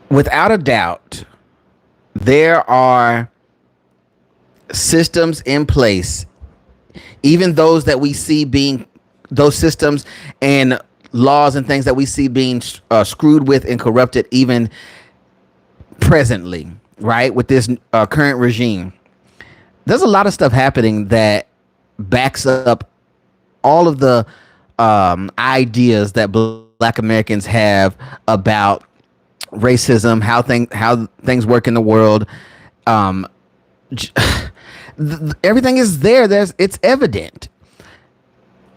without a doubt, there are systems in place, even those that we see being, those systems and laws and things that we see being screwed with and corrupted even presently, right? With this current regime. There's a lot of stuff happening that backs up all of the ideas that Black Americans have about racism, how things work in the world. Everything is there. It's evident.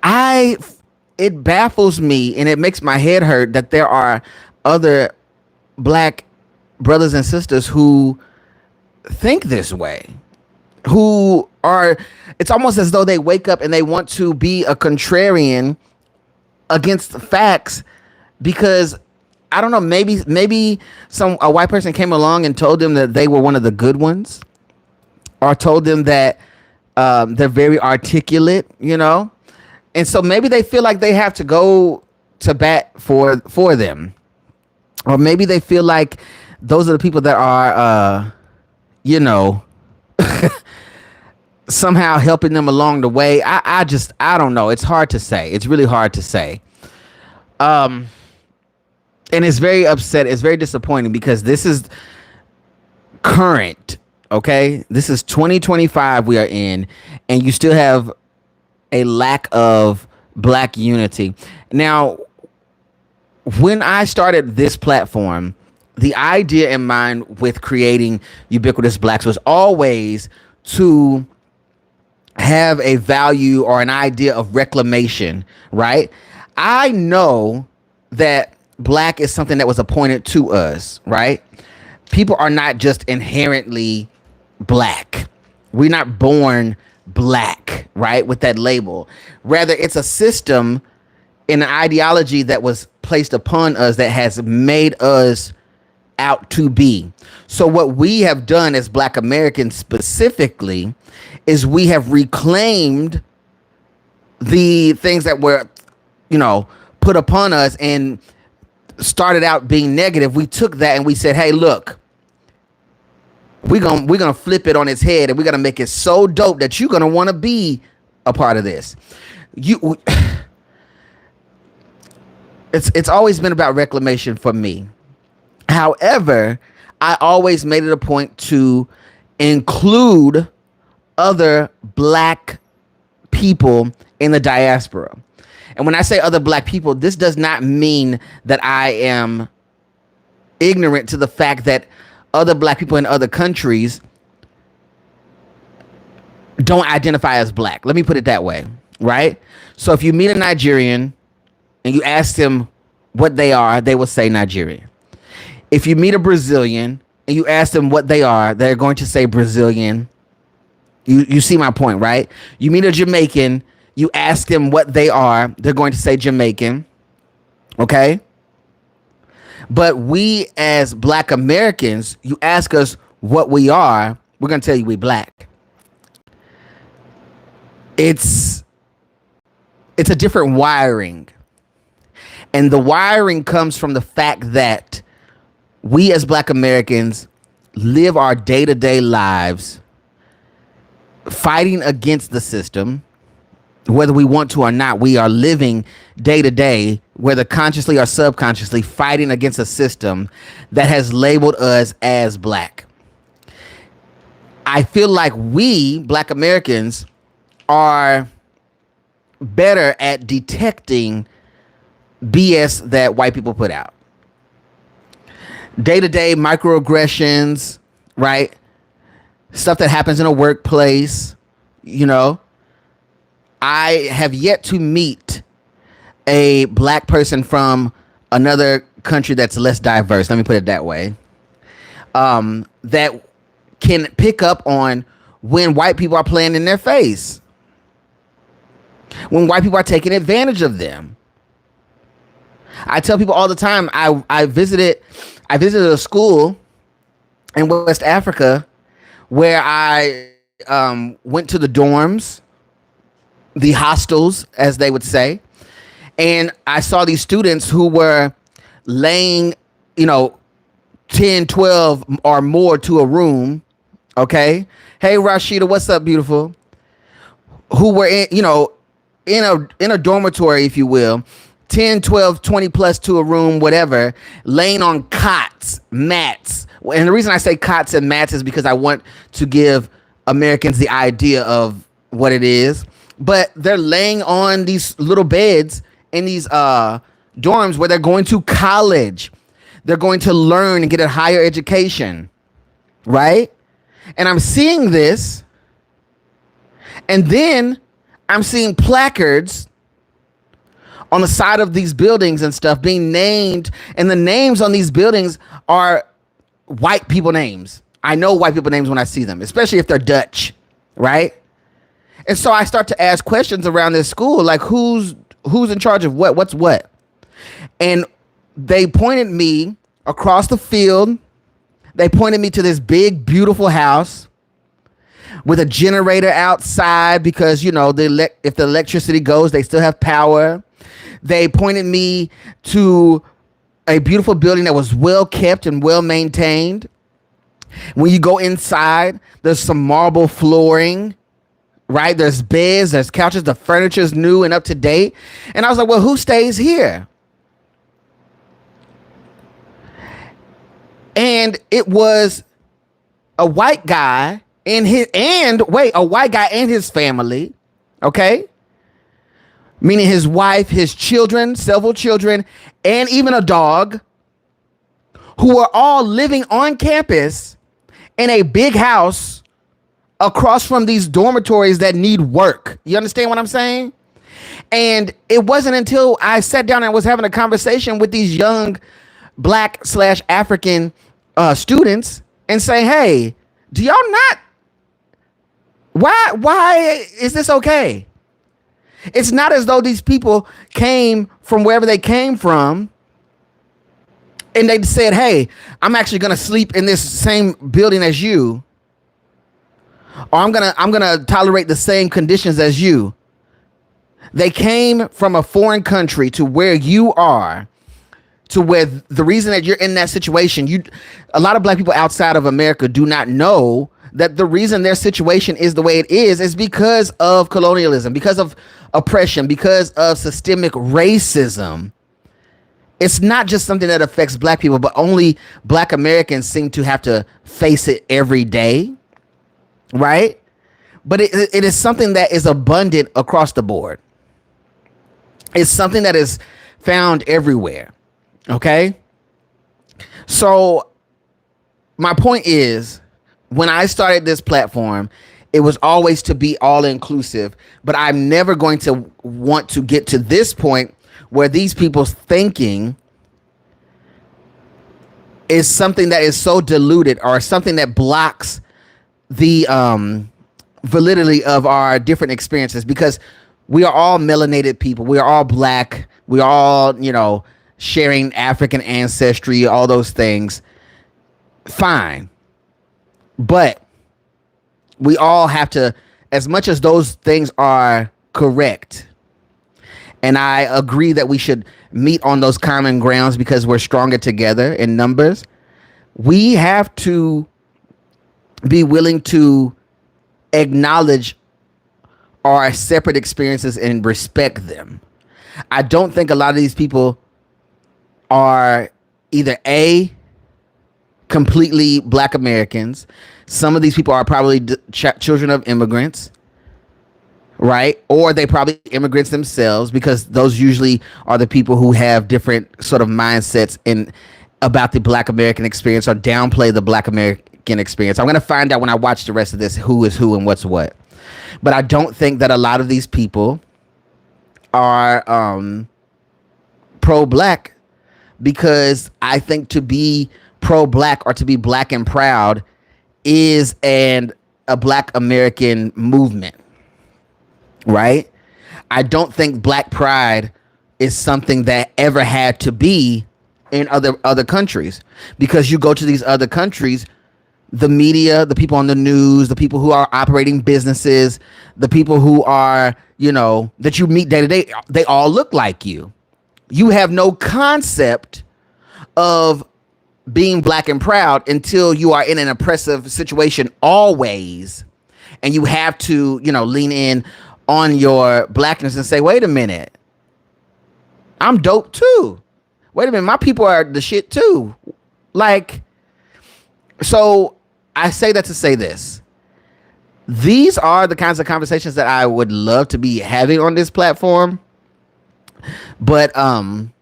It baffles me and it makes my head hurt that there are other Black brothers and sisters who think this way, who are, it's almost as though they wake up and they want to be a contrarian against the facts because I don't know, maybe a white person came along and told them that they were one of the good ones, or told them that they're very articulate, you know, And so maybe they feel like they have to go to bat for them. Or maybe they feel like those are the people that are, somehow helping them along the way. I don't know. It's hard to say. It's really hard to say. And it's very upset. It's very disappointing because this is current. Okay. This is 2025 we are in, and you still have a lack of Black unity. Now, when I started this platform, the idea in mind with creating Ubiquitous Blacks was always to have a value or an idea of reclamation, right? I know that Black is something that was appointed to us, right? People are not just inherently Black. We're not born Black, right? With that label. Rather, it's a system in an ideology that was placed upon us that has made us out to be. So what we have done as Black Americans specifically is we have reclaimed the things that were, put upon us and started out being negative. We took that and we said, hey, look, we're gonna flip it on its head, and we're gonna make it so dope that you're gonna want to be a part of this. It's always been about reclamation for me. However, I always made it a point to include other Black people in the diaspora. And when I say other Black people, this does not mean that I am ignorant to the fact that other Black people in other countries don't identify as Black. Let me put it that way, right? So if you meet a Nigerian and you ask them what they are, they will say Nigerian. If you meet a Brazilian and you ask them what they are, they're going to say Brazilian. You see my point, right? You meet a Jamaican, you ask them what they are, they're going to say Jamaican. Okay? But we as Black Americans, you ask us what we are, we're going to tell you we Black. It's a different wiring. And the wiring comes from the fact that we as Black Americans live our day-to-day lives fighting against the system. Whether we want to or not, we are living day to day, whether consciously or subconsciously, fighting against a system that has labeled us as Black. I feel like we, Black Americans, are better at detecting BS that white people put out. Day-to-day microaggressions, right? Stuff that happens in a workplace, I have yet to meet a Black person from another country that's less diverse, let me put it that way, that can pick up on when white people are playing in their face, when white people are taking advantage of them. I tell people all the time, I visited a school in West Africa where I went to the dorms, the hostels, as they would say, and I saw these students who were laying, 10, 12 or more to a room. Okay. Hey, Rashida, what's up, beautiful? Who were in a dormitory, if you will, 10, 12, 20 plus to a room, whatever, laying on cots, mats. And the reason I say cots and mats is because I want to give Americans the idea of what it is. But they're laying on these little beds in these dorms where they're going to college. They're going to learn and get a higher education, right? And I'm seeing this. And then I'm seeing placards on the side of these buildings and stuff being named. And the names on these buildings are white people names. I know white people names when I see them, especially if they're Dutch, right? And so I start to ask questions around this school, like who's in charge of what's what. And they pointed me across the field. They pointed me to this big, beautiful house. with a generator outside because, you know, if the electricity goes, they still have power. They pointed me to a beautiful building that was well kept and well maintained. When you go inside, there's some marble flooring, right? There's beds, there's couches, the furniture is new and up to date. And I was like, well, who stays here? And it was a white guy a white guy and his family, okay? Meaning his wife, his children, several children, and even a dog, who are all living on campus in a big house across from these dormitories that need work. You understand what I'm saying? And it wasn't until I sat down and was having a conversation with these young Black/African students and say, hey, do y'all not, why is this okay? It's not as though these people came from wherever they came from and they said, hey, I'm actually going to sleep in this same building as you, or I'm going to tolerate the same conditions as you. They came from a foreign country to where you are, to where the reason that you're in that situation, a lot of Black people outside of America do not know that the reason their situation is the way it is because of colonialism, because of oppression, because of systemic racism. It's not just something that affects Black people, but only Black Americans seem to have to face it every day, right? But it is something that is abundant across the board. It's something that is found everywhere, okay? So my point is, when I started this platform, it was always to be all inclusive, but I'm never going to want to get to this point where these people's thinking is something that is so diluted or something that blocks the validity of our different experiences, because we are all melanated people. We are all Black. We are all, you know, sharing African ancestry, all those things. Fine. But we all have to, as much as those things are correct, and I agree that we should meet on those common grounds because we're stronger together in numbers, we have to be willing to acknowledge our separate experiences and respect them. I don't think a lot of these people are either completely Black Americans. Some of these people are probably children of immigrants, right? Or they probably immigrants themselves, because those usually are the people who have different sort of mindsets about the Black American experience or downplay the Black American experience. I'm going to find out when I watch the rest of this who is who and what's what. But I don't think that a lot of these people are pro-Black, because I think to be pro-Black or to be Black and proud is a Black American movement, right? I don't think Black pride is something that ever had to be in other countries, because you go to these other countries, the media, the people on the news, the people who are operating businesses, the people who are, you know, that you meet day to day, they all look like you. You have no concept of being Black and proud until you are in an oppressive situation always. And you have to, you know, lean in on your Blackness and say, wait a minute, I'm dope too. Wait a minute, my people are the shit too. Like, so I say that to say this. These are the kinds of conversations that I would love to be having on this platform. But I'm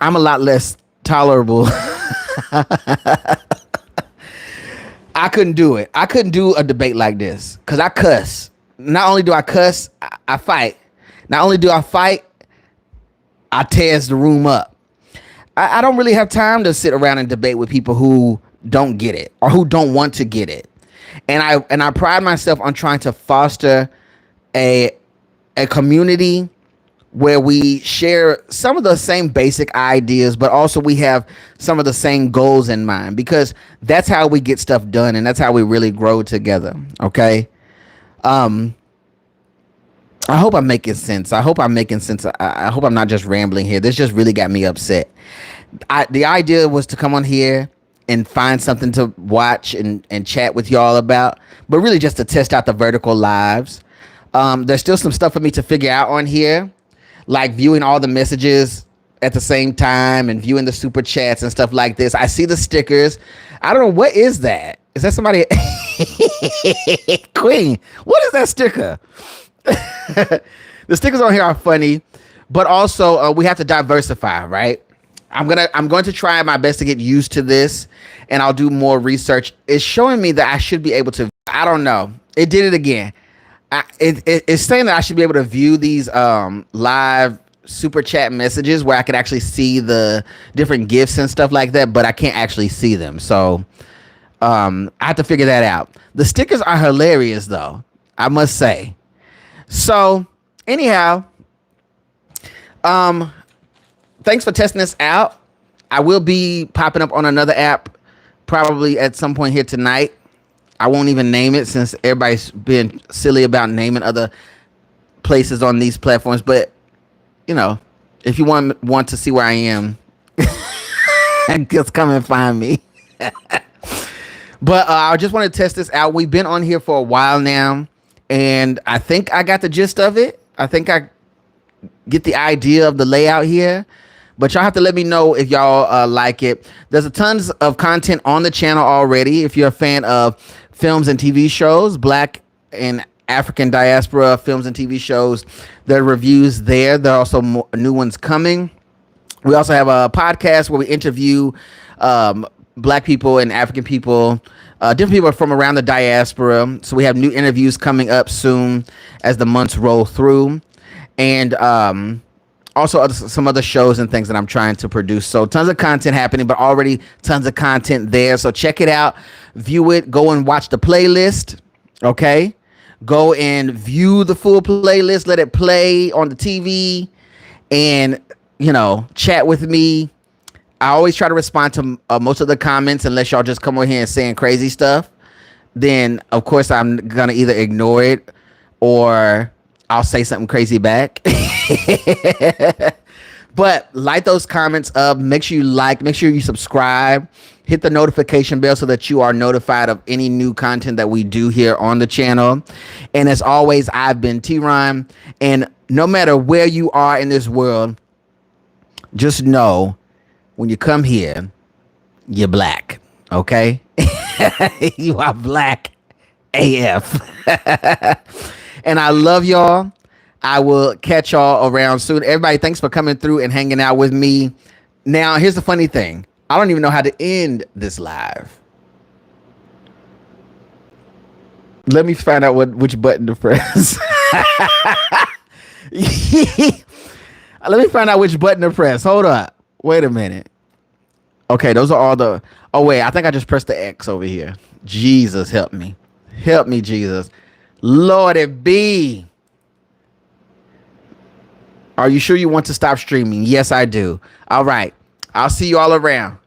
a lot less tolerable. I couldn't do it. I couldn't do a debate like this because I cuss. Not only do I cuss, I fight. Not only do I fight, I tears the room up. I don't really have time to sit around and debate with people who don't get it or who don't want to get it. And I pride myself on trying to foster a community where we share some of the same basic ideas, but also we have some of the same goals in mind, because that's how we get stuff done and that's how we really grow together. Okay. I hope I'm making sense. I hope I'm making sense. I hope I'm not just rambling here. This just really got me upset. The idea was to come on here and find something to watch and chat with y'all about, but really just to test out the vertical lives. There's still some stuff for me to figure out on here, like viewing all the messages at the same time and viewing the super chats and stuff like this. I see the stickers. I don't know, what is that? Is that somebody? Queen, what is that sticker? The stickers on here are funny, but also we have to diversify, right? I'm going to try my best to get used to this, and I'll do more research. It's showing me that I should be able to, I don't know. It did it again. It's saying that I should be able to view these live super chat messages where I could actually see the different gifts and stuff like that, but I can't actually see them. So I have to figure that out. The stickers are hilarious though, I must say. So anyhow, thanks for testing this out. I will be popping up on another app probably at some point here tonight. I won't even name it since everybody's been silly about naming other places on these platforms. But, you know, if you want to see where I am, just come and find me. But I just want to test this out. We've been on here for a while now, and I think I got the gist of it. I think I get the idea of the layout here. But y'all have to let me know if y'all like it. There's a tons of content on the channel already. If you're a fan of films and TV shows, Black and African diaspora films and TV shows, there are reviews there. There are also new ones coming. We also have a podcast where we interview Black people and African people, different people from around the diaspora. So we have new interviews coming up soon as the months roll through. And also some other shows and things that I'm trying to produce. So tons of content happening, but already tons of content there. So check it out, view it, go and watch the playlist. Okay. Go and view the full playlist, let it play on the TV, and, you know, chat with me. I always try to respond to most of the comments, unless y'all just come over here and saying crazy stuff. Then of course I'm going to either ignore it or I'll say something crazy back. But light those comments up. Make sure you like, make sure you subscribe, hit the notification bell so that you are notified of any new content that we do here on the channel. And as always, I've been T-Rhyme, and no matter where you are in this world, just know when you come here, you're black. Okay? You are black AF. And I love y'all. I will catch y'all around soon. Everybody, thanks for coming through and hanging out with me. Now, here's the funny thing. I don't even know how to end this live. Let me find out which button to press. Let me find out which button to press. Hold up. Wait a minute. Okay, those are all the... Oh, wait. I think I just pressed the X over here. Jesus, help me. Help me, Jesus. Lord, it be. Are you sure you want to stop streaming? Yes, I do. All right. I'll see you all around.